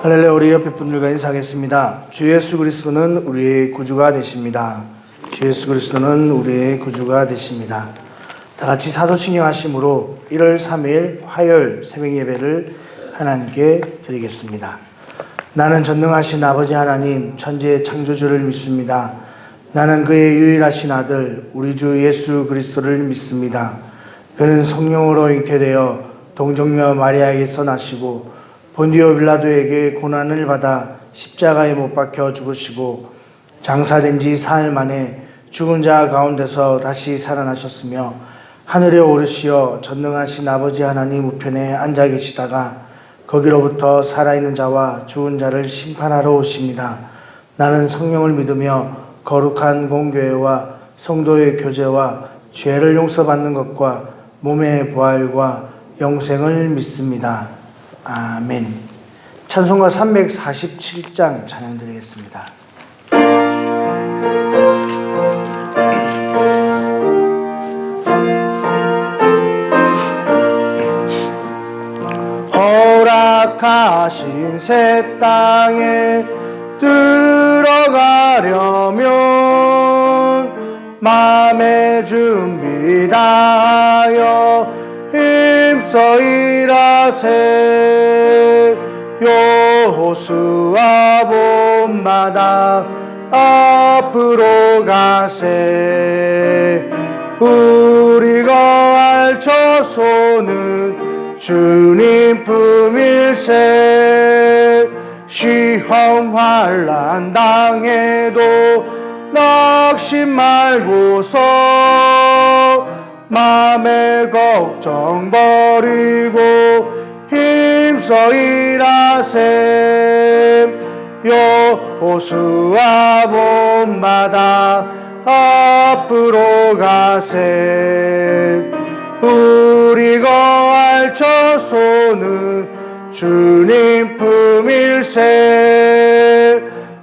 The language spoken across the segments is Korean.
할렐루야. 우리 옆에 분들과 인사하겠습니다. 주 예수 그리스도는 우리의 구주가 되십니다. 주 예수 그리스도는 우리의 구주가 되십니다. 다 같이 사도신경 하심으로 1월 3일 화요일 새벽 예배를 하나님께 드리겠습니다. 나는 전능하신 아버지 하나님 천지의 창조주를 믿습니다. 나는 그의 유일하신 아들 우리 주 예수 그리스도를 믿습니다. 그는 성령으로 잉태되어 동정녀 마리아에게서 나시고 본디오 빌라도에게 고난을 받아 십자가에 못 박혀 죽으시고 장사된 지 사흘 만에 죽은 자 가운데서 다시 살아나셨으며 하늘에 오르시어 전능하신 아버지 하나님 우편에 앉아 계시다가 거기로부터 살아있는 자와 죽은 자를 심판하러 오십니다. 나는 성령을 믿으며 거룩한 공교회와 성도의 교제와 죄를 용서받는 것과 몸의 부활과 영생을 믿습니다. 아멘. 찬송가 347장 찬양 드리겠습니다. 허락하신 새 땅에 들어가려면 마음의 준비 다하여 힘써 일하세. 여호수아 본마다 앞으로 가세. 우리가 알처소는 주님 품일세. 시험 환난 당해도 낙심 말고서 맘의 걱정 버리고 힘써 일하세. 여호수아 본마다 앞으로 가세. 우리가 알처소는 주님 품일세.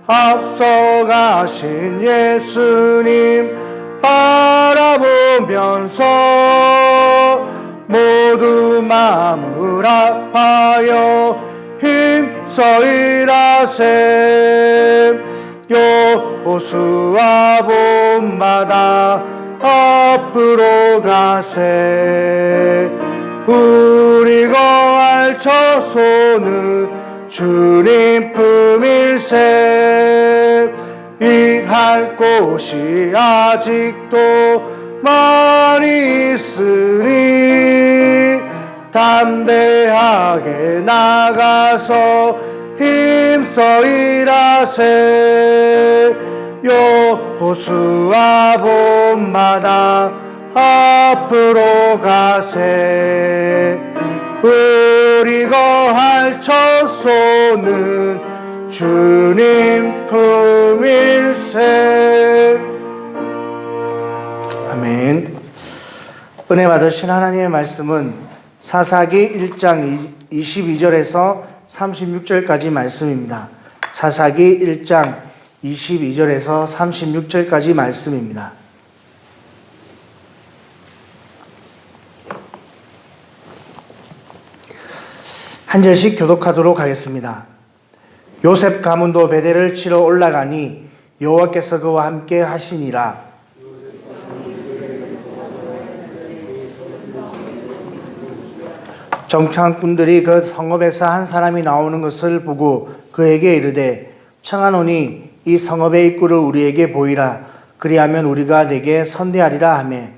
앞서가신 예수님 바라보면서 모두 마음을 아파여 힘써 일하세. 여호수아 본마다 앞으로 가세. 우리가 알처소는 주님 품일세. 일할 곳이 아직도 많이 있으니 담대하게 나가서 힘써 일하세. 여호수아 본마다 앞으로 가세. 우리가 알처소는 주님 품일세. 아멘. 은혜 받으신 하나님의 말씀은 사사기 1장 22절에서 36절까지 말씀입니다. 사사기 1장 22절에서 36절까지 말씀입니다. 한 절씩 교독하도록 하겠습니다. 요셉 가문도 베델을 치러 올라가니 여호와께서 그와 함께 하시니라. 정탐꾼들이 그 성읍에서 한 사람이 나오는 것을 보고 그에게 이르되 청하노니 이 성읍의 입구를 우리에게 보이라. 그리하면 우리가 네게 선대하리라 하매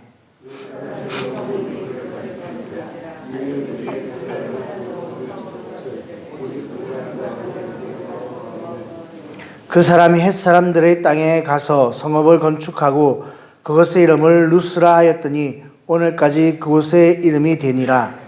그 사람이 헷 사람들의 땅에 가서 성읍을 건축하고 그것의 이름을 루스라 하였더니 오늘까지 그곳의 이름이 되니라.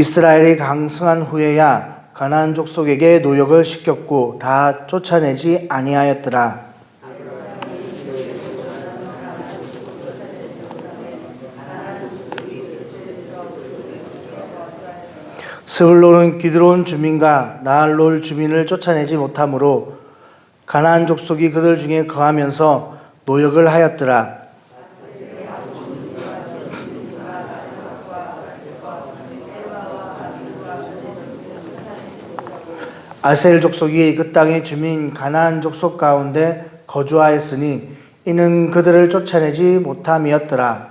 이스라엘이 강성한 후에야 가나안 족속에게 노역을 시켰고 다 쫓아내지 아니하였더라. 스불론은 기드론 주민과 나할롤 주민을 쫓아내지 못하므로 가나안 족속이 그들 중에 거하면서 노역을 하였더라. 아셀 족속이 그 땅의 주민 가나안 족속 가운데 거주하였으니 이는 그들을 쫓아내지 못함이었더라.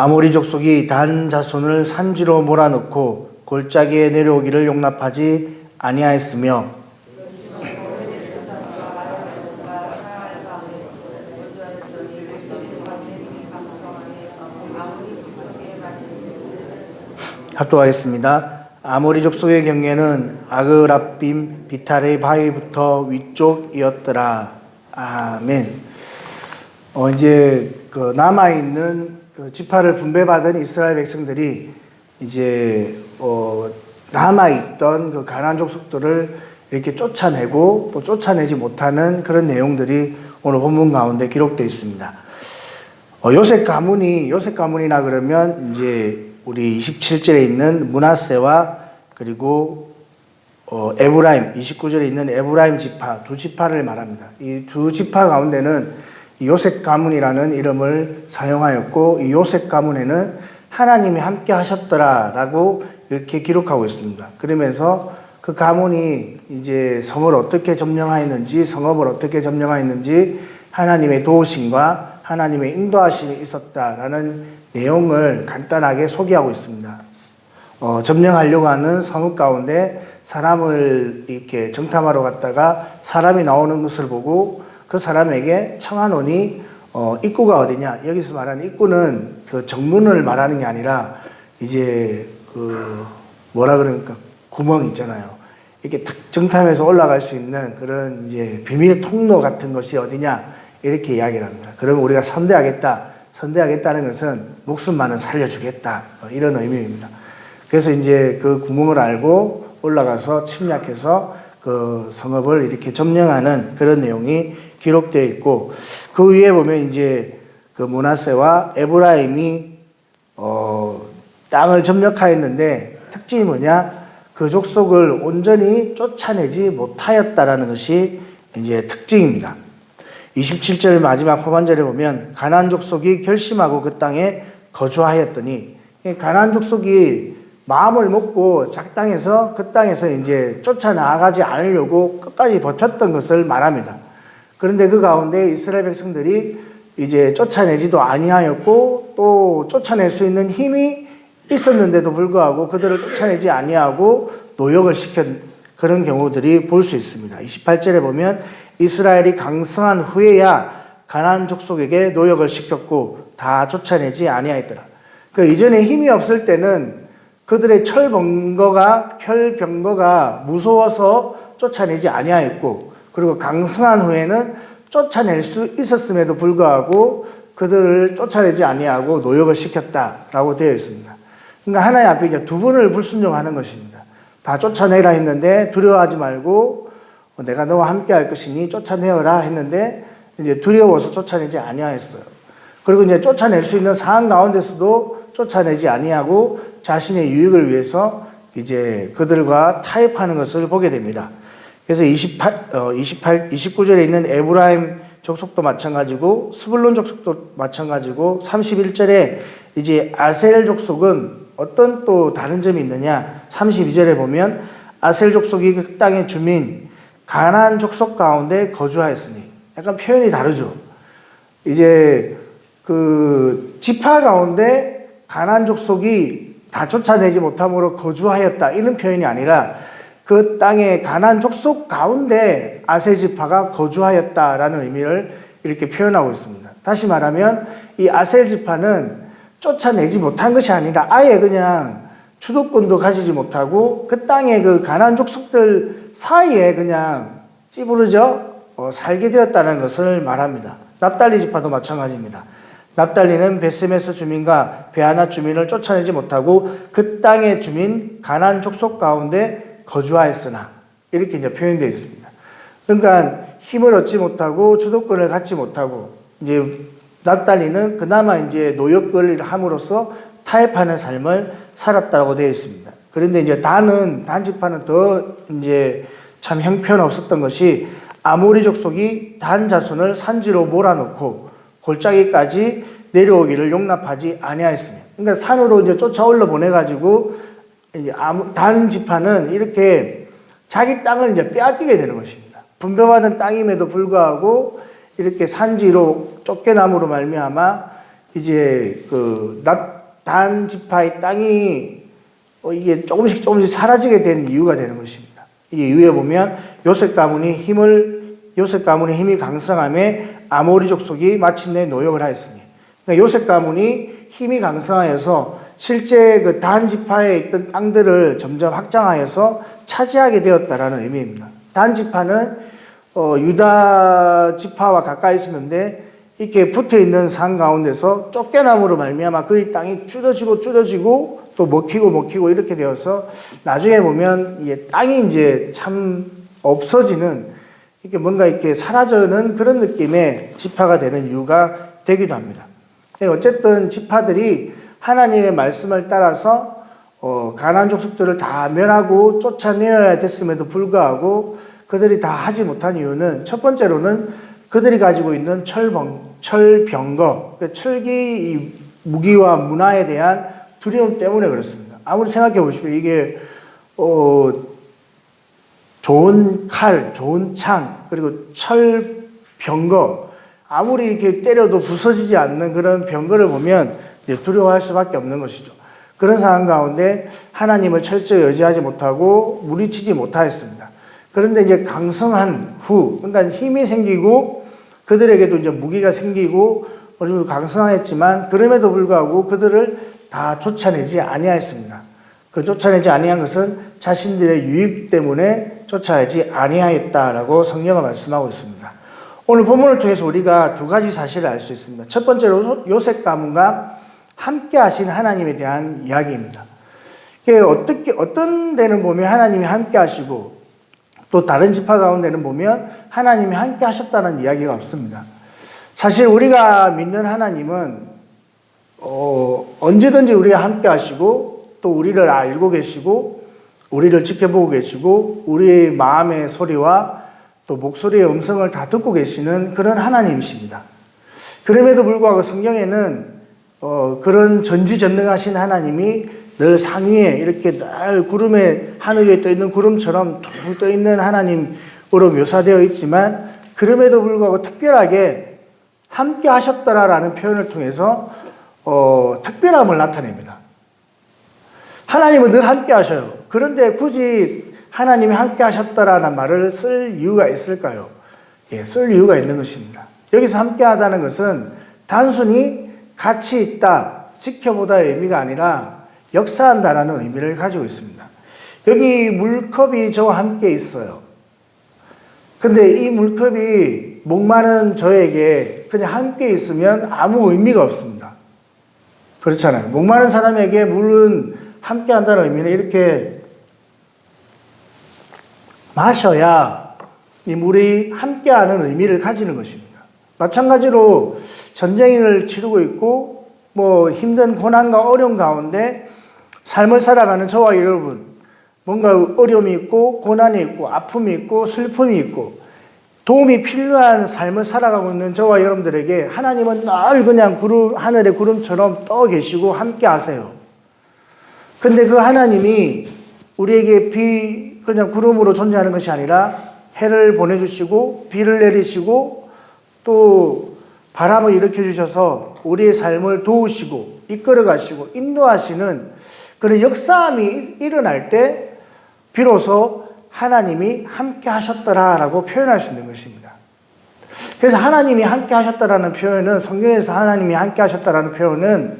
아모리 족속이 단 자손을 산지로 몰아넣고 골짜기에 내려오기를 용납하지 아니하였으며 합독하겠습니다. 아모리 족속의 경계는 아그라빔 비탈의 바위부터 위쪽이었더라. 아멘. 이제 그 남아있는 그 지파를 분배받은 이스라엘 백성들이 이제 남아있던 그 가나안 족속들을 이렇게 쫓아내고 또 쫓아내지 못하는 그런 내용들이 오늘 본문 가운데 기록되어 있습니다. 요셉 가문이나 그러면 이제 우리 27절에 있는 므낫세와 그리고 에브라임 29절에 있는 에브라임 지파 두 지파를 말합니다. 이 두 지파 가운데는 요셉 가문이라는 이름을 사용하였고 이 요셉 가문에는 하나님이 함께 하셨더라라고 이렇게 기록하고 있습니다. 그러면서 그 가문이 이제 성을 어떻게 점령하였는지 성읍을 어떻게 점령하였는지 하나님의 도우심과 하나님의 인도하심이 있었다라는 내용을 간단하게 소개하고 있습니다. 점령하려고 하는 성읍 가운데 사람을 이렇게 정탐하러 갔다가 사람이 나오는 것을 보고 그 사람에게 청하노니 입구가 어디냐? 여기서 말하는 입구는 그 정문을 말하는 게 아니라 이제 그 뭐라 그러니까 구멍 있잖아요. 이렇게 탁 정탐해서 올라갈 수 있는 그런 이제 비밀 통로 같은 것이 어디냐? 이렇게 이야기를 합니다. 그러면 우리가 선대하겠다는 것은 목숨만은 살려주겠다. 이런 의미입니다. 그래서 이제 그 구멍을 알고 올라가서 침략해서 그 성읍을 이렇게 점령하는 그런 내용이 기록되어 있고 그 위에 보면 이제 그 므낫세와 에브라임이 땅을 점령하였는데 특징이 뭐냐? 그 족속을 온전히 쫓아내지 못하였다라는 것이 이제 특징입니다. 27절 마지막 후반절에 보면 가나안 족속이 결심하고 그 땅에 거주하였더니 가나안 족속이 마음을 먹고 작당해서 그 땅에서 이제 쫓아나가지 않으려고 끝까지 버텼던 것을 말합니다. 그런데 그 가운데 이스라엘 백성들이 이제 쫓아내지도 아니하였고 또 쫓아낼 수 있는 힘이 있었는데도 불구하고 그들을 쫓아내지 아니하고 노역을 시킨 그런 경우들이 볼 수 있습니다. 28절에 보면 이스라엘이 강성한 후에야 가나안 족속에게 노역을 시켰고 다 쫓아내지 아니하였더라. 그 이전에 힘이 없을 때는 그들의 혈병거가 무서워서 쫓아내지 아니하였고 그리고 강성한 후에는 쫓아낼 수 있었음에도 불구하고 그들을 쫓아내지 아니하고 노역을 시켰다라고 되어 있습니다. 그러니까 하나님 앞에 이제 두 번을 불순종하는 것입니다. 다 쫓아내라 했는데 두려워하지 말고 내가 너와 함께 할 것이니 쫓아내어라 했는데 이제 두려워서 쫓아내지 아니하였어요. 그리고 이제 쫓아낼 수 있는 상황 가운데서도 쫓아내지 아니하고 자신의 유익을 위해서 이제 그들과 타협하는 것을 보게 됩니다. 그래서 29절에 있는 에브라임 족속도 마찬가지고 스불론 족속도 마찬가지고 31절에 이제 아셀 족속은 어떤 또 다른 점이 있느냐? 32절에 보면 아셀 족속이 그 땅의 주민 가나안 족속 가운데 거주하였으니 약간 표현이 다르죠. 이제 그 지파 가운데 가나안 족속이 다 쫓아내지 못함으로 거주하였다 이런 표현이 아니라 그 땅의 가나안 족속 가운데 아셀 지파가 거주하였다라는 의미를 이렇게 표현하고 있습니다. 다시 말하면 이 아셀 지파는 쫓아내지 못한 것이 아니라 아예 그냥 주도권도 가지지 못하고 그 땅의 그 가나안 족속들 사이에 그냥 찌부러져 살게 되었다는 것을 말합니다. 납달리 지파도 마찬가지입니다. 납달리는 베스메스 주민과 베아나 주민을 쫓아내지 못하고 그 땅의 주민 가나안 족속 가운데 거주하였으나 이렇게 이제 표현되어 있습니다. 그러니까 힘을 얻지 못하고 주도권을 갖지 못하고 이제 납달리는 그나마 이제 노역을 함으로써 타협하는 삶을 살았다고 되어 있습니다. 그런데 이제 단지파는 더 이제 참 형편없었던 것이 아모리 족속이 단 자손을 산지로 몰아넣고 골짜기까지 내려오기를 용납하지 아니하였으며, 그러니까 산으로 이제 쫓아올라 보내가지고 이제 단 지파는 이렇게 자기 땅을 이제 빼앗기게 되는 것입니다. 분배받은 땅임에도 불구하고 이렇게 산지로 쫓겨남으로 말미암아 이제 단 지파의 땅이 이게 조금씩 사라지게 된 이유가 되는 것입니다. 이 이유에 보면 요셉 가문이 힘이 강성함에 아모리 족속이 마침내 노역을 하였으니, 그러니까 요셉 가문이 힘이 강성하여서 실제 그 단 지파에 있던 땅들을 점점 확장하여서 차지하게 되었다라는 의미입니다. 단 지파는 유다 지파와 가까이 있었는데 이렇게 붙어 있는 산 가운데서 쫓겨남으로 말미암아 그의 땅이 줄어지고 또 먹히고 이렇게 되어서 나중에 보면 이게 땅이 이제 참 없어지는, 이렇게 뭔가 이렇게 사라져는 그런 느낌의 지파가 되는 이유가 되기도 합니다. 어쨌든 지파들이 하나님의 말씀을 따라서 가나안 족속들을 다 멸하고 쫓아내어야 됐음에도 불구하고 그들이 다 하지 못한 이유는, 첫 번째로는 그들이 가지고 있는 철병거, 철기 무기와 문화에 대한 두려움 때문에 그렇습니다. 아무리 생각해 보십시오. 이게 좋은 칼, 좋은 창, 그리고 철병거, 아무리 이렇게 때려도 부서지지 않는 그런 병거를 보면 두려워할 수밖에 없는 것이죠. 그런 상황 가운데 하나님을 철저히 의지하지 못하고 물리치지 못하였습니다. 그런데 이제 강성한 후, 그러니까 힘이 생기고 그들에게도 이제 무기가 생기고 어느 정도 강성하였지만 그럼에도 불구하고 그들을 다 쫓아내지 아니하였습니다. 그 쫓아내지 아니한 것은 자신들의 유익 때문에 쫓아내지 아니하였다라고 성경은 말씀하고 있습니다. 오늘 본문을 통해서 우리가 두 가지 사실을 알 수 있습니다. 첫 번째로 요셉 가문과 함께 하신 하나님에 대한 이야기입니다. 어떤 데는 보면 하나님이 함께 하시고 또 다른 지파 가운데는 보면 하나님이 함께 하셨다는 이야기가 없습니다. 사실 우리가 믿는 하나님은 언제든지 우리와 함께 하시고 또 우리를 알고 계시고 우리를 지켜보고 계시고 우리의 마음의 소리와 또 목소리의 음성을 다 듣고 계시는 그런 하나님이십니다. 그럼에도 불구하고 성경에는 그런 전지전능하신 하나님이 늘 상위에 이렇게 늘 구름에 하늘 위에 떠 있는 구름처럼 둥 떠 있는 하나님으로 묘사되어 있지만 그럼에도 불구하고 특별하게 함께 하셨더라라는 표현을 통해서 특별함을 나타냅니다. 하나님은 늘 함께 하셔요. 그런데 굳이 하나님이 함께 하셨더라는 말을 쓸 이유가 있을까요? 예, 쓸 이유가 있는 것입니다. 여기서 함께 하다는 것은 단순히 같이 있다, 지켜보다의 의미가 아니라 역사한다라는 의미를 가지고 있습니다. 여기 물컵이 저와 함께 있어요. 근데 이 물컵이 목마른 저에게 그냥 함께 있으면 아무 의미가 없습니다. 그렇잖아요. 목마른 사람에게 물은 함께 한다는 의미는 이렇게 마셔야 이 물이 함께하는 의미를 가지는 것입니다. 마찬가지로 전쟁을 치르고 있고 힘든 고난과 어려움 가운데 삶을 살아가는 저와 여러분, 뭔가 어려움이 있고 고난이 있고 아픔이 있고 슬픔이 있고 도움이 필요한 삶을 살아가고 있는 저와 여러분들에게 하나님은 늘 그냥 하늘의 구름처럼 떠 계시고 함께 하세요. 근데 그 하나님이 우리에게 그냥 구름으로 존재하는 것이 아니라 해를 보내주시고 비를 내리시고 또 바람을 일으켜주셔서 우리의 삶을 도우시고 이끌어 가시고 인도하시는 그런 역사함이 일어날 때 비로소 하나님이 함께 하셨더라라고 표현할 수 있는 것입니다. 그래서 하나님이 함께 하셨다라는 표현은, 성경에서 하나님이 함께 하셨다라는 표현은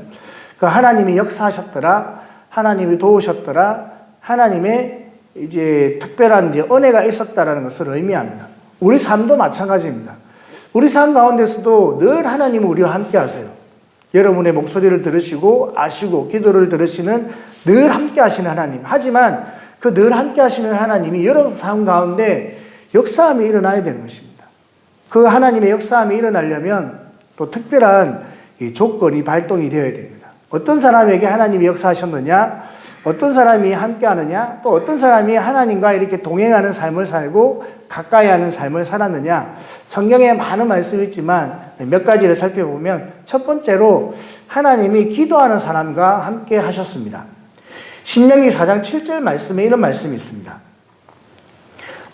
그 하나님이 역사하셨더라, 하나님이 도우셨더라, 하나님의 이제 특별한 은혜가 있었다라는 것을 의미합니다. 우리 삶도 마찬가지입니다. 우리 삶 가운데서도 늘 하나님은 우리와 함께 하세요. 여러분의 목소리를 들으시고 아시고 기도를 들으시는 늘 함께 하시는 하나님. 하지만 그 늘 함께 하시는 하나님이 여러분 삶 가운데 역사함이 일어나야 되는 것입니다. 그 하나님의 역사함이 일어나려면 또 특별한 이 조건이 발동이 되어야 됩니다. 어떤 사람에게 하나님이 역사하셨느냐, 어떤 사람이 함께 하느냐, 또 어떤 사람이 하나님과 이렇게 동행하는 삶을 살고 가까이 하는 삶을 살았느냐. 성경에 많은 말씀이 있지만 몇 가지를 살펴보면 첫 번째로 하나님이 기도하는 사람과 함께 하셨습니다. 신명기 4장 7절 말씀에 이런 말씀이 있습니다.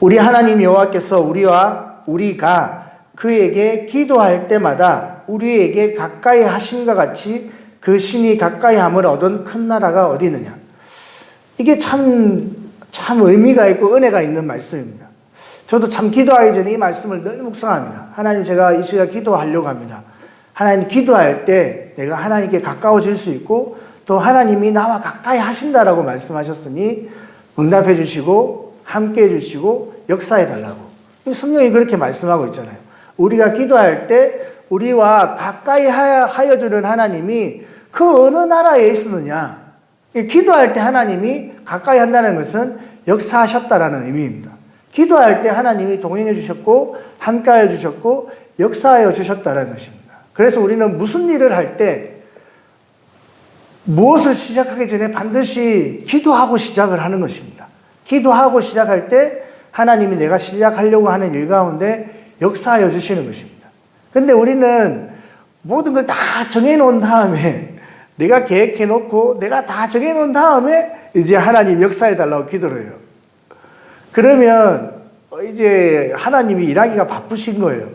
우리 하나님 여호와께서 우리가 그에게 기도할 때마다 우리에게 가까이 하심과 같이 그 신이 가까이 함을 얻은 큰 나라가 어디 있느냐. 이게 참 의미가 있고 은혜가 있는 말씀입니다. 저도 참 기도하기 전에 이 말씀을 늘 묵상합니다. 하나님, 제가 이 시간 기도하려고 합니다. 하나님, 기도할 때 내가 하나님께 가까워질 수 있고 또 하나님이 나와 가까이 하신다라고 말씀하셨으니 응답해 주시고 함께 해 주시고 역사해 달라고. 성경이 그렇게 말씀하고 있잖아요. 우리가 기도할 때 우리와 가까이 하여 주는 하나님이 그 어느 나라에 있었느냐. 기도할 때 하나님이 가까이 한다는 것은 역사하셨다라는 의미입니다. 기도할 때 하나님이 동행해 주셨고 함께하여 주셨고 역사하여 주셨다는 것입니다. 그래서 우리는 무슨 일을 할 때 무엇을 시작하기 전에 반드시 기도하고 시작을 하는 것입니다. 기도하고 시작할 때 하나님이 내가 시작하려고 하는 일 가운데 역사하여 주시는 것입니다. 근데 우리는 모든 걸 다 정해놓은 다음에 내가 계획해놓고 내가 다 정해놓은 다음에 이제 하나님 역사해달라고 기도를 해요. 그러면 이제 하나님이 일하기가 바쁘신 거예요.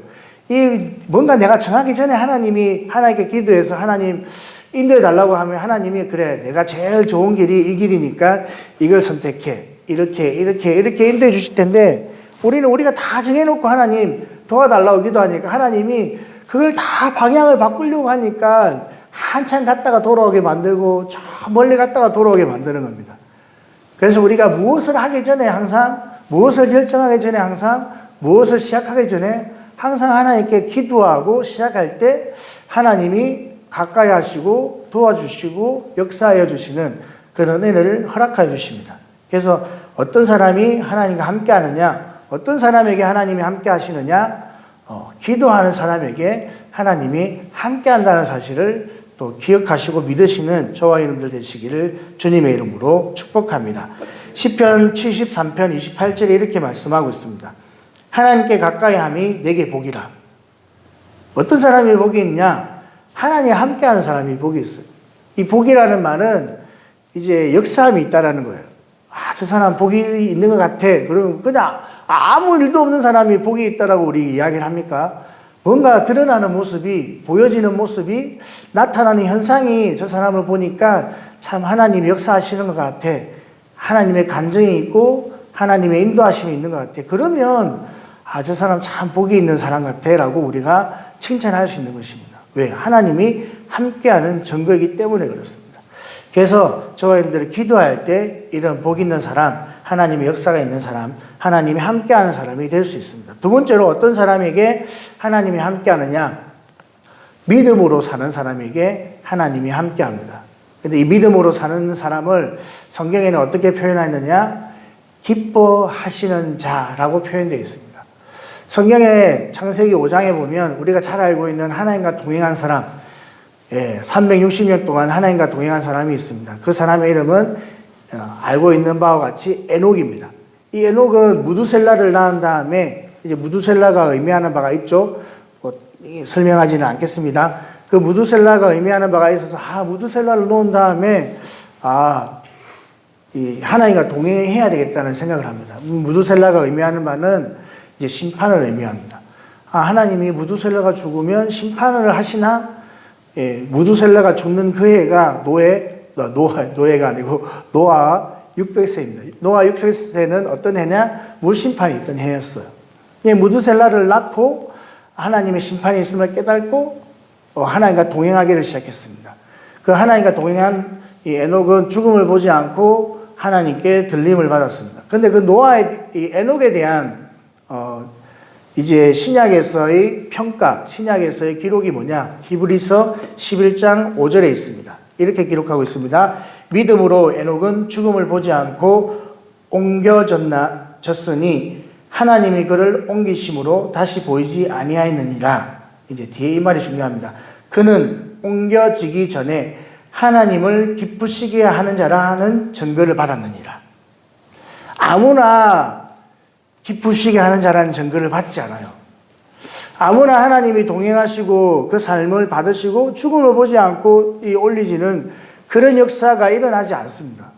뭔가 내가 정하기 전에 하나님께 기도해서 하나님 인도해달라고 하면 하나님이 그래, 내가 제일 좋은 길이 이 길이니까 이걸 선택해. 이렇게 인도해 주실 텐데 우리가 다 정해놓고 하나님 도와달라고 기도하니까 하나님이 그걸 다 방향을 바꾸려고 하니까 한참 갔다가 돌아오게 만들고 저 멀리 갔다가 돌아오게 만드는 겁니다. 그래서 우리가 무엇을 하기 전에 항상, 무엇을 결정하기 전에 항상, 무엇을 시작하기 전에 항상 하나님께 기도하고 시작할 때 하나님이 가까이 하시고 도와주시고 역사하여 주시는 그런 은혜를 허락하여 주십니다. 그래서 어떤 사람이 하나님과 함께 하느냐, 어떤 사람에게 하나님이 함께 하시느냐, 기도하는 사람에게 하나님이 함께 한다는 사실을 또 기억하시고 믿으시는 저와 여러분들 되시기를 주님의 이름으로 축복합니다. 시편 73편 28절에 이렇게 말씀하고 있습니다. 하나님께 가까이 함이 내게 복이라. 어떤 사람이 복이 있냐? 하나님 함께 하는 사람이 복이 있어요. 이 복이라는 말은 이제 역사함이 있다라는 거예요. 저 사람 복이 있는 것 같아. 그러면 그냥 아무 일도 없는 사람이 복이 있다라고 우리 이야기를 합니까? 뭔가 드러나는 모습이, 보여지는 모습이, 나타나는 현상이 저 사람을 보니까 참 하나님이 역사하시는 것 같아. 하나님의 간정이 있고 하나님의 인도하심이 있는 것 같아. 그러면 저 사람 참 복이 있는 사람 같아 라고 우리가 칭찬할 수 있는 것입니다. 왜? 하나님이 함께하는 증거이기 때문에 그렇습니다. 그래서 저와 여러분들이 기도할 때 이런 복 있는 사람, 하나님의 역사가 있는 사람, 하나님이 함께하는 사람이 될 수 있습니다. 두 번째로 어떤 사람에게 하나님이 함께하느냐? 믿음으로 사는 사람에게 하나님이 함께합니다. 그런데 이 믿음으로 사는 사람을 성경에는 어떻게 표현하느냐? 기뻐하시는 자라고 표현되어 있습니다. 성경의 창세기 5장에 보면 우리가 잘 알고 있는 하나님과 동행한 사람, 360년 동안 하나님과 동행한 사람이 있습니다. 그 사람의 이름은 알고 있는 바와 같이 에녹입니다. 이 에녹은 무두셀라를 낳은 다음에 이제 무두셀라가 의미하는 바가 있죠. 설명하지는 않겠습니다. 그 무두셀라가 의미하는 바가 있어서 무두셀라를 놓은 다음에 이 하나님과 동행해야 되겠다는 생각을 합니다. 무두셀라가 의미하는 바는 이제 심판을 의미합니다. 하나님이 무두셀라가 죽으면 심판을 하시나? 무두셀라가 죽는 그 해가 노아가 아니고 노아 600세입니다. 노아 600세는 어떤 해냐? 물심판이 있던 해였어요. 무두셀라를 낳고 하나님의 심판이 있음을 깨닫고 하나님과 동행하기를 시작했습니다. 그 하나님과 동행한 이 에녹은 죽음을 보지 않고 하나님께 들림을 받았습니다. 그런데 그 노아의 이 에녹에 대한 이제 신약에서의 평가, 신약에서의 기록이 뭐냐? 히브리서 11장 5절에 있습니다. 이렇게 기록하고 있습니다. 믿음으로 에녹은 죽음을 보지 않고 옮겨졌으니 하나님이 그를 옮기심으로 다시 보이지 아니하였느니라. 이제 뒤에 이 말이 중요합니다. 그는 옮겨지기 전에 하나님을 기쁘시게 하는 자라는 증거를 받았느니라. 아무나 기쁘시게 하는 자라는 증거를 받지 않아요. 아무나 하나님이 동행하시고 그 삶을 받으시고 죽음을 보지 않고 올리지는 그런 역사가 일어나지 않습니다.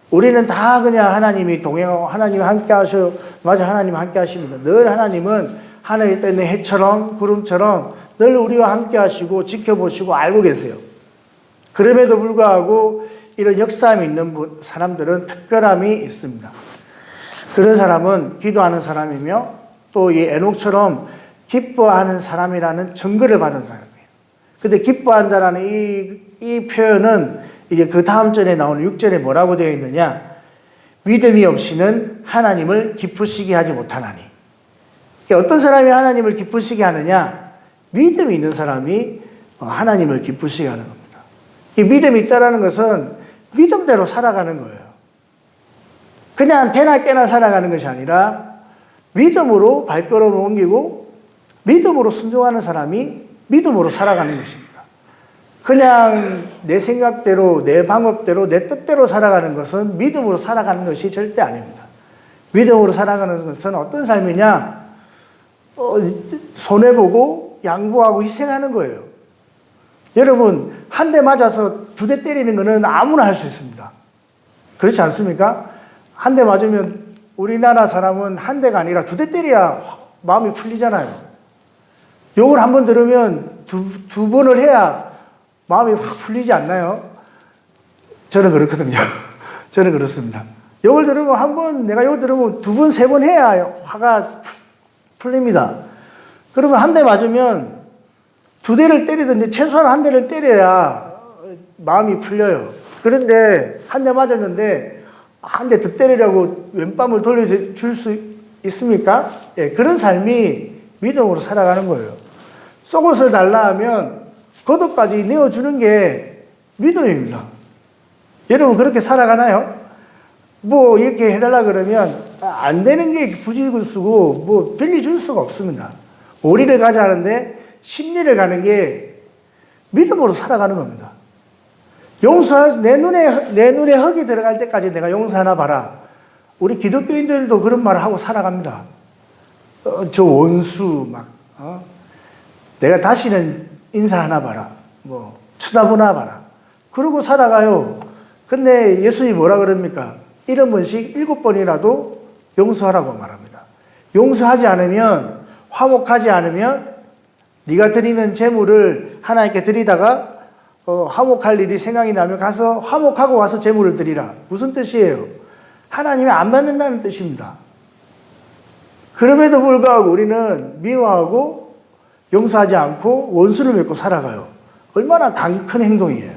우리는 다 그냥 하나님이 동행하고 하나님 함께 하셔. 맞아, 하나님 함께 하십니다. 늘 하나님은 하늘에 떠 있는 해처럼 구름처럼 늘 우리와 함께 하시고 지켜보시고 알고 계세요. 그럼에도 불구하고 이런 역사함이 있는 사람들은 특별함이 있습니다. 그런 사람은 기도하는 사람이며 또 이 에녹처럼 기뻐하는 사람이라는 증거를 받은 사람이에요. 근데 기뻐한다라는 이 표현은 이제 그 다음 절에 나오는 6절에 뭐라고 되어 있느냐? 믿음이 없이는 하나님을 기쁘시게 하지 못하나니. 어떤 사람이 하나님을 기쁘시게 하느냐? 믿음이 있는 사람이 하나님을 기쁘시게 하는 겁니다. 이 믿음이 있다는 것은 믿음대로 살아가는 거예요. 그냥 되나 깨나 살아가는 것이 아니라 믿음으로 발걸음을 옮기고 믿음으로 순종하는 사람이 믿음으로 살아가는 것입니다. 그냥 내 생각대로, 내 방법대로, 내 뜻대로 살아가는 것은 믿음으로 살아가는 것이 절대 아닙니다. 믿음으로 살아가는 것은 어떤 삶이냐? 손해보고 양보하고 희생하는 거예요. 여러분, 한 대 맞아서 2대 때리는 것은 아무나 할 수 있습니다. 그렇지 않습니까? 한 대 맞으면 우리나라 사람은 한 대가 아니라 2대 때려야 마음이 풀리잖아요. 욕을 한 번 들으면 두 번을 해야 마음이 확 풀리지 않나요? 저는 그렇거든요. 저는 그렇습니다. 욕을 들으면 한 번, 내가 욕을 들으면 2번, 3번 해야 화가 풀립니다. 그러면 한 대 맞으면 2대를 때리던데 최소한 한 대를 때려야 마음이 풀려요. 그런데 한 대 맞았는데 한 대 더 때리려고 왼밤을 돌려줄 수 있습니까? 예, 그런 삶이 믿음으로 살아가는 거예요. 속옷을 달라 하면 겉옷까지 내어주는 게 믿음입니다. 여러분 그렇게 살아가나요? 뭐 이렇게 해달라 그러면 안 되는 게 부지구쓰고 뭐 빌려줄 수가 없습니다. 오리를 가자 하는데 심리를 가는 게 믿음으로 살아가는 겁니다. 내 눈에 흙이 들어갈 때까지 내가 용서하나 봐라. 우리 기독교인들도 그런 말을 하고 살아갑니다. 저 원수 내가 다시는 인사하나 봐라. 뭐 쳐다보나 봐라. 그러고 살아가요. 근데 예수님이 뭐라 그럽니까? 70번씩 7번이라도 용서하라고 말합니다. 용서하지 않으면, 화목하지 않으면 네가 드리는 제물을 하나님께 드리다가 화목할 일이 생각이 나면 가서 화목하고 와서 제물을 드리라. 무슨 뜻이에요? 하나님이 안 받는다는 뜻입니다. 그럼에도 불구하고 우리는 미워하고 용서하지 않고 원수를 맺고 살아가요. 얼마나 큰 행동이에요.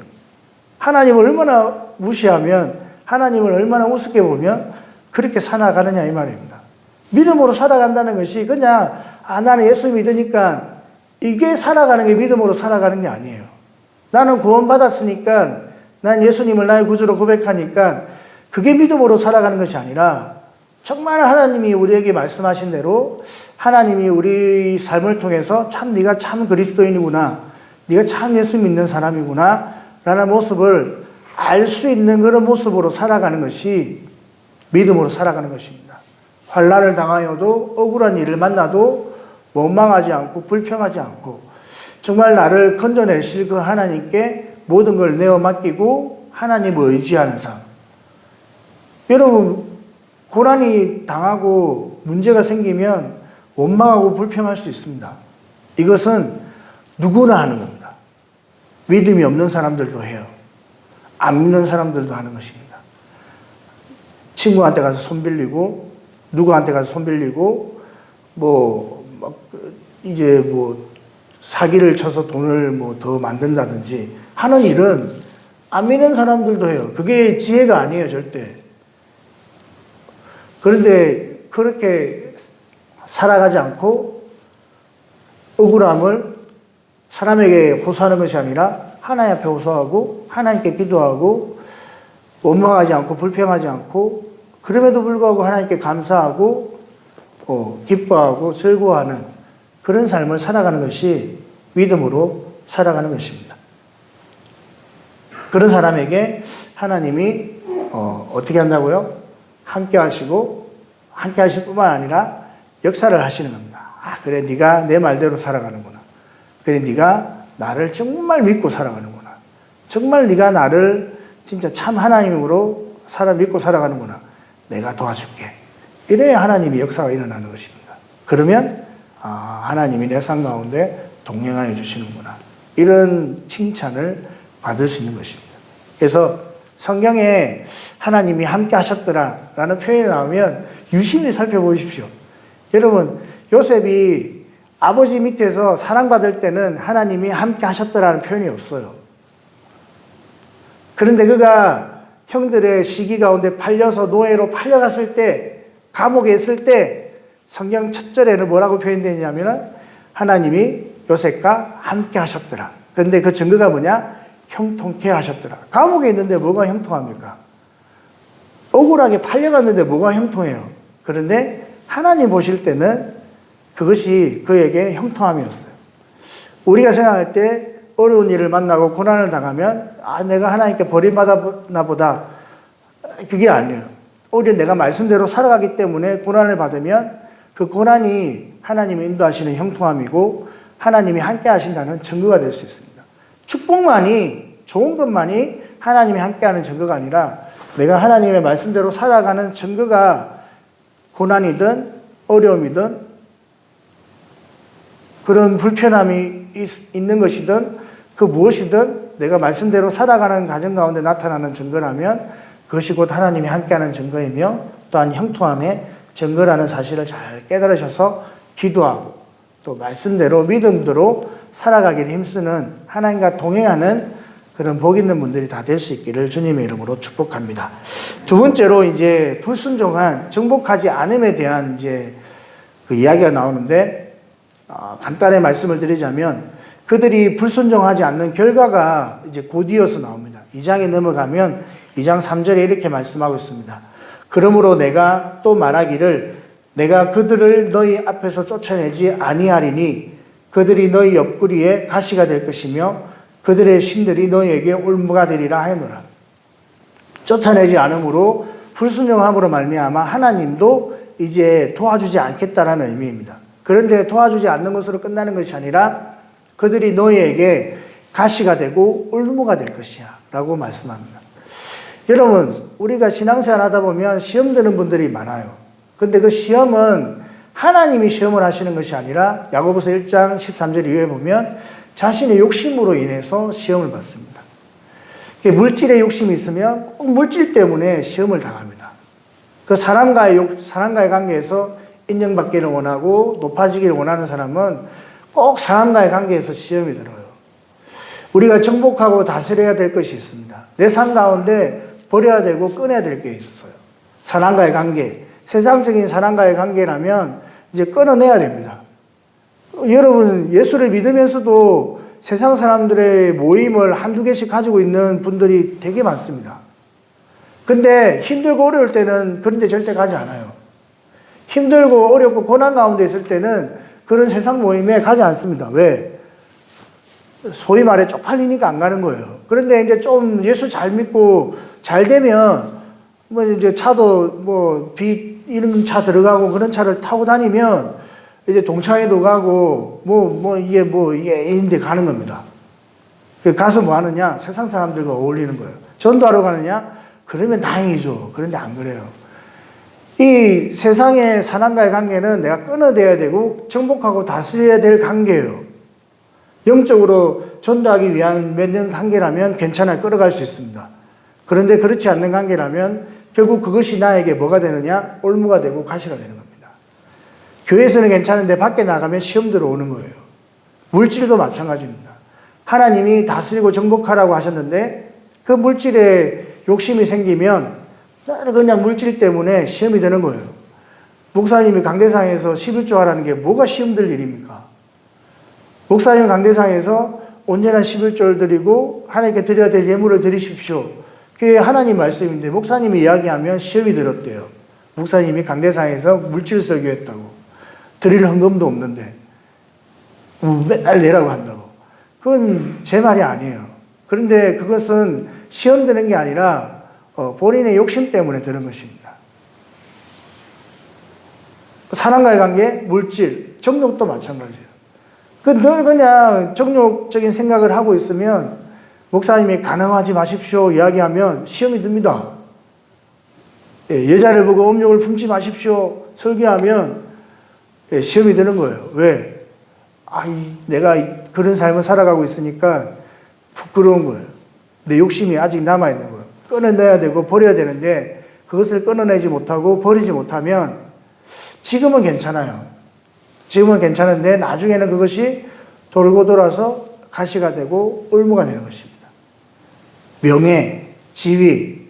하나님을 얼마나 무시하면, 하나님을 얼마나 우습게 보면 그렇게 살아가느냐 이 말입니다. 믿음으로 살아간다는 것이 그냥 나는 예수 믿으니까 이게 살아가는 게 믿음으로 살아가는 게 아니에요. 나는 구원받았으니까, 난 예수님을 나의 구주로 고백하니까 그게 믿음으로 살아가는 것이 아니라 정말 하나님이 우리에게 말씀하신 대로 하나님이 우리 삶을 통해서 참 네가 참 그리스도인이구나, 네가 참 예수 믿는 사람이구나 라는 모습을 알 수 있는 그런 모습으로 살아가는 것이 믿음으로 살아가는 것입니다. 환난을 당하여도 억울한 일을 만나도 원망하지 않고 불평하지 않고 정말 나를 건져내실 그 하나님께 모든 걸 내어 맡기고 하나님을 의지하는 삶. 여러분, 고난이 당하고 문제가 생기면 원망하고 불평할 수 있습니다. 이것은 누구나 하는 겁니다. 믿음이 없는 사람들도 해요. 안 믿는 사람들도 하는 것입니다. 친구한테 가서 손 빌리고, 누구한테 가서 손 빌리고, 이제 사기를 쳐서 돈을 더 만든다든지 하는 일은 안 믿는 사람들도 해요. 그게 지혜가 아니에요, 절대. 그런데 그렇게 살아가지 않고 억울함을 사람에게 호소하는 것이 아니라 하나님 앞에 호소하고 하나님께 기도하고 원망하지 않고 불평하지 않고 그럼에도 불구하고 하나님께 감사하고 기뻐하고 즐거워하는 그런 삶을 살아가는 것이 믿음으로 살아가는 것입니다. 그런 사람에게 하나님이 어떻게 한다고요? 함께 하시고 함께 하실 뿐만 아니라 역사를 하시는 겁니다. 아, 그래 네가 내 말대로 살아가는구나. 그래 네가 나를 정말 믿고 살아가는구나. 정말 네가 나를 진짜 참 하나님으로 믿고 살아가는구나. 내가 도와줄게. 이래야 하나님의 역사가 일어나는 것입니다. 그러면 하나님이 내 삶 가운데 동행하여 주시는구나. 이런 칭찬을 받을 수 있는 것입니다. 그래서 성경에 하나님이 함께 하셨더라라는 표현이 나오면 유심히 살펴보십시오. 여러분, 요셉이 아버지 밑에서 사랑받을 때는 하나님이 함께 하셨더라는 표현이 없어요. 그런데 그가 형들의 시기 가운데 팔려서 노예로 팔려갔을 때, 감옥에 있을 때 성경 첫 절에는 뭐라고 표현되어 있냐면 하나님이 요셉과 함께 하셨더라. 그런데 그 증거가 뭐냐? 형통케 하셨더라. 감옥에 있는데 뭐가 형통합니까? 억울하게 팔려갔는데 뭐가 형통해요? 그런데 하나님 보실 때는 그것이 그에게 형통함이었어요. 우리가 생각할 때 어려운 일을 만나고 고난을 당하면 내가 하나님께 버림받았나 보다. 그게 아니에요. 오히려 내가 말씀대로 살아가기 때문에 고난을 받으면 그 고난이 하나님이 인도하시는 형통함이고 하나님이 함께 하신다는 증거가 될 수 있습니다. 축복만이, 좋은 것만이 하나님이 함께하는 증거가 아니라 내가 하나님의 말씀대로 살아가는 증거가 고난이든 어려움이든 그런 불편함이 있는 것이든 그 무엇이든 내가 말씀대로 살아가는 가정 가운데 나타나는 증거라면 그것이 곧 하나님이 함께하는 증거이며 또한 형통함의 증거라는 사실을 잘 깨달으셔서 기도하고 또 말씀대로 믿음대로 살아가기를 힘쓰는 하나님과 동행하는 그런 복 있는 분들이 다 될 수 있기를 주님의 이름으로 축복합니다. 두 번째로 이제 불순종한 정복하지 않음에 대한 이제 그 이야기가 나오는데 간단히 말씀을 드리자면 그들이 불순종하지 않는 결과가 이제 곧 이어서 나옵니다. 2장에 넘어가면 2장 3절에 이렇게 말씀하고 있습니다. 그러므로 내가 또 말하기를 내가 그들을 너희 앞에서 쫓아내지 아니하리니 그들이 너희 옆구리에 가시가 될 것이며 그들의 신들이 너희에게 올무가 되리라 하노라. 쫓아내지 않음으로 불순종함으로 말미암아 하나님도 이제 도와주지 않겠다라는 의미입니다. 그런데 도와주지 않는 것으로 끝나는 것이 아니라 그들이 너희에게 가시가 되고 올무가 될 것이야 라고 말씀합니다. 여러분, 우리가 신앙생활 하다 보면 시험 드는 분들이 많아요. 근데 그 시험은 하나님이 시험을 하시는 것이 아니라 야고보서 1장 13절 이후에 보면 자신의 욕심으로 인해서 시험을 받습니다. 물질의 욕심이 있으면 꼭 물질 때문에 시험을 당합니다. 그 사람과의 관계에서 인정받기를 원하고 높아지기를 원하는 사람은 꼭 사람과의 관계에서 시험이 들어요. 우리가 정복하고 다스려야 될 것이 있습니다. 내 삶 가운데 버려야 되고 끊어야 될 게 있어요. 사람과의 관계, 세상적인 사람과의 관계라면 이제 끊어내야 됩니다. 여러분, 예수를 믿으면서도 세상 사람들의 모임을 한두 개씩 가지고 있는 분들이 되게 많습니다. 근데 힘들고 어려울 때는 그런 데 절대 가지 않아요. 힘들고 어렵고 고난 가운데 있을 때는 그런 세상 모임에 가지 않습니다. 왜? 소위 말해 쪽팔리니까 안 가는 거예요. 그런데 이제 좀 예수 잘 믿고 잘 되면 뭐 이제 차도 이런 차 들어가고 그런 차를 타고 다니면 이제 동창회도 가고 이게 인데 가는 겁니다. 가서 뭐 하느냐? 세상 사람들과 어울리는 거예요. 전도하러 가느냐? 그러면 다행이죠. 그런데 안 그래요. 이 세상의 사람과의 관계는 내가 끊어내야 되고 정복하고 다스려야 될 관계예요. 영적으로 전도하기 위한 맺는 관계라면 괜찮아요. 끌어갈 수 있습니다. 그런데 그렇지 않는 관계라면 결국 그것이 나에게 뭐가 되느냐? 올무가 되고 가시가 되는 겁니다. 교회에서는 괜찮은데 밖에 나가면 시험 들어오는 거예요. 물질도 마찬가지입니다. 하나님이 다스리고 정복하라고 하셨는데 그 물질에 욕심이 생기면 그냥 물질 때문에 시험이 되는 거예요. 목사님이 강대상에서 11조 하라는 게 뭐가 시험 될 일입니까? 목사님 강대상에서 온전한 11조를 드리고 하나님께 드려야 될 예물을 드리십시오. 그게 하나님 말씀인데 목사님이 이야기하면 시험이 들었대요. 목사님이 강대상에서 물질 설교했다고. 드릴 헌금도 없는데 맨날 내라고 한다고. 그건 제 말이 아니에요. 그런데 그것은 시험 드는 게 아니라 본인의 욕심 때문에 드는 것입니다. 사람과의 관계, 물질, 정욕도 마찬가지예요. 늘 그냥 정욕적인 생각을 하고 있으면 목사님이 가늠하지 마십시오 이야기하면 시험이 듭니다. 여자를 보고 음욕을 품지 마십시오 설교하면 시험이 드는 거예요. 왜? 내가 그런 삶을 살아가고 있으니까 부끄러운 거예요. 내 욕심이 아직 남아있는 거예요. 끊어내야 되고 버려야 되는데 그것을 끊어내지 못하고 버리지 못하면 지금은 괜찮아요. 지금은 괜찮은데 나중에는 그것이 돌고 돌아서 가시가 되고 올무가 되는 것입니다. 명예, 지위,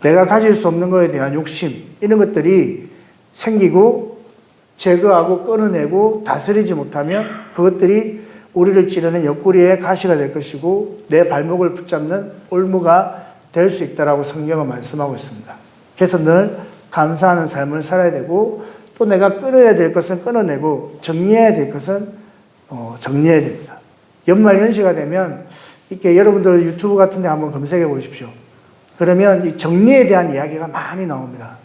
내가 가질 수 없는 것에 대한 욕심 이런 것들이 생기고 제거하고 끊어내고 다스리지 못하면 그것들이 우리를 찌르는 옆구리에 가시가 될 것이고 내 발목을 붙잡는 올무가 될 수 있다라고 성경은 말씀하고 있습니다. 그래서 늘 감사하는 삶을 살아야 되고 또 내가 끊어야 될 것은 끊어내고 정리해야 될 것은 정리해야 됩니다. 연말 연시가 되면 이렇게 여러분들 유튜브 같은 데 한번 검색해 보십시오. 그러면 이 정리에 대한 이야기가 많이 나옵니다.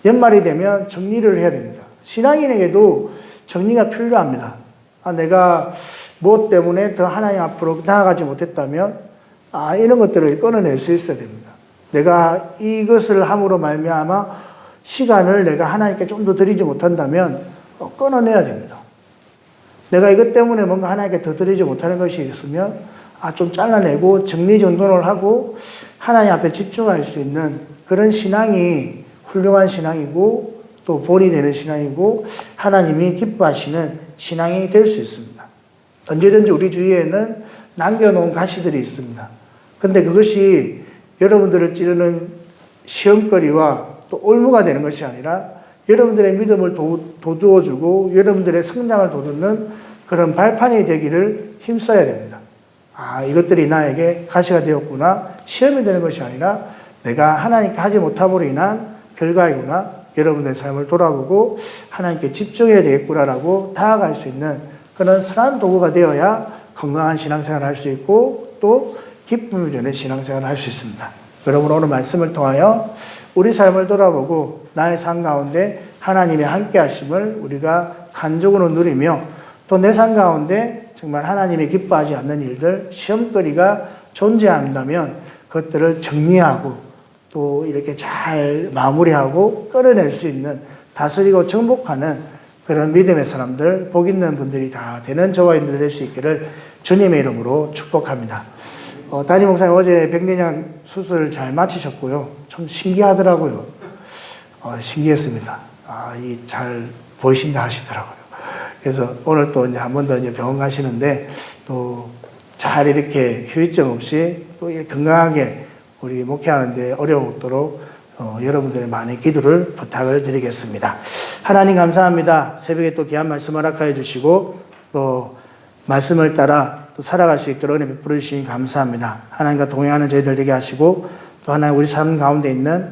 연말이 되면 정리를 해야 됩니다. 신앙인에게도 정리가 필요합니다. 내가 무엇 때문에 더 하나님 앞으로 나아가지 못했다면 이런 것들을 끊어낼 수 있어야 됩니다. 내가 이것을 함으로 말미암아 시간을 내가 하나님께 좀 더 드리지 못한다면 끊어내야 됩니다. 내가 이것 때문에 뭔가 하나님께 더 드리지 못하는 것이 있으면 좀 잘라내고 정리정돈을 하고 하나님 앞에 집중할 수 있는 그런 신앙이 훌륭한 신앙이고 또 본이 되는 신앙이고 하나님이 기뻐하시는 신앙이 될 수 있습니다. 언제든지 우리 주위에는 남겨놓은 가시들이 있습니다. 근데 그것이 여러분들을 찌르는 시험거리와 또 올무가 되는 것이 아니라 여러분들의 믿음을 돋우어주고 여러분들의 성장을 돋우는 그런 발판이 되기를 힘써야 됩니다. 이것들이 나에게 가시가 되었구나. 시험이 되는 것이 아니라 내가 하나님께 하지 못함으로 인한 결과이구나. 여러분의 삶을 돌아보고 하나님께 집중해야 되겠구나라고 다가갈 수 있는 그런 선한 도구가 되어야 건강한 신앙생활을 할 수 있고 또 기쁨이 되는 신앙생활을 할 수 있습니다. 여러분 오늘 말씀을 통하여 우리 삶을 돌아보고 나의 삶 가운데 하나님의 함께 하심을 우리가 간접으로 누리며 또 내 삶 가운데 정말 하나님이 기뻐하지 않는 일들, 시험거리가 존재한다면 그것들을 정리하고 또 이렇게 잘 마무리하고 끌어낼 수 있는 다스리고 정복하는 그런 믿음의 사람들, 복 있는 분들이 다 되는 저와 여러분들 될 수 있기를 주님의 이름으로 축복합니다. 담임 목사님 어제 백내장 수술 잘 마치셨고요. 좀 신기하더라고요. 신기했습니다. 잘 보이신다 하시더라고요. 그래서 오늘 또 이제 한 번 더 이제 병원 가시는데 또 잘 이렇게 휴의점 없이 또 건강하게 우리 목회하는데 어려움 없도록 여러분들의 많은 기도를 부탁을 드리겠습니다. 하나님 감사합니다. 새벽에 또 귀한 말씀 허락하여 주시고 또 말씀을 따라 또 살아갈 수 있도록 은혜 베풀어 주시니 감사합니다. 하나님과 동행하는 저희들 되게 하시고 또 하나님 우리 삶 가운데 있는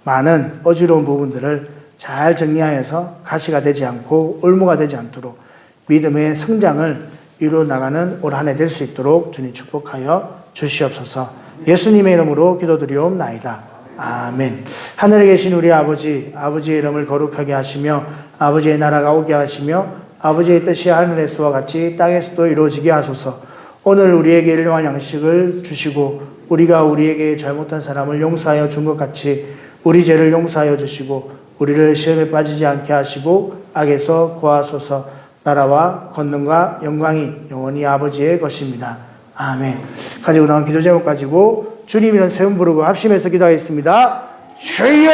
많은 어지러운 부분들을 잘 정리하여서 가시가 되지 않고 올무가 되지 않도록 믿음의 성장을 이루어 나가는 올 한 해 될 수 있도록 주님 축복하여 주시옵소서. 예수님의 이름으로 기도드리옵나이다. 아멘. 하늘에 계신 우리 아버지, 아버지의 이름을 거룩하게 하시며 아버지의 나라가 오게 하시며 아버지의 뜻이 하늘에서와 같이 땅에서도 이루어지게 하소서. 오늘 우리에게 일용할 양식을 주시고 우리가 우리에게 잘못한 사람을 용서하여 준 것 같이 우리 죄를 용서하여 주시고 우리를 시험에 빠지지 않게 하시고 악에서 구하소서. 나라와 권능과 영광이 영원히 아버지의 것입니다. 아멘. 가지고 나온 기도 제목 가지고 주님이란 세움 부르고 합심해서 기도하겠습니다. 주여!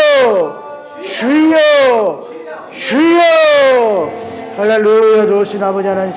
주여! 주여! 할렐루야. 좋으신 아버지 하나님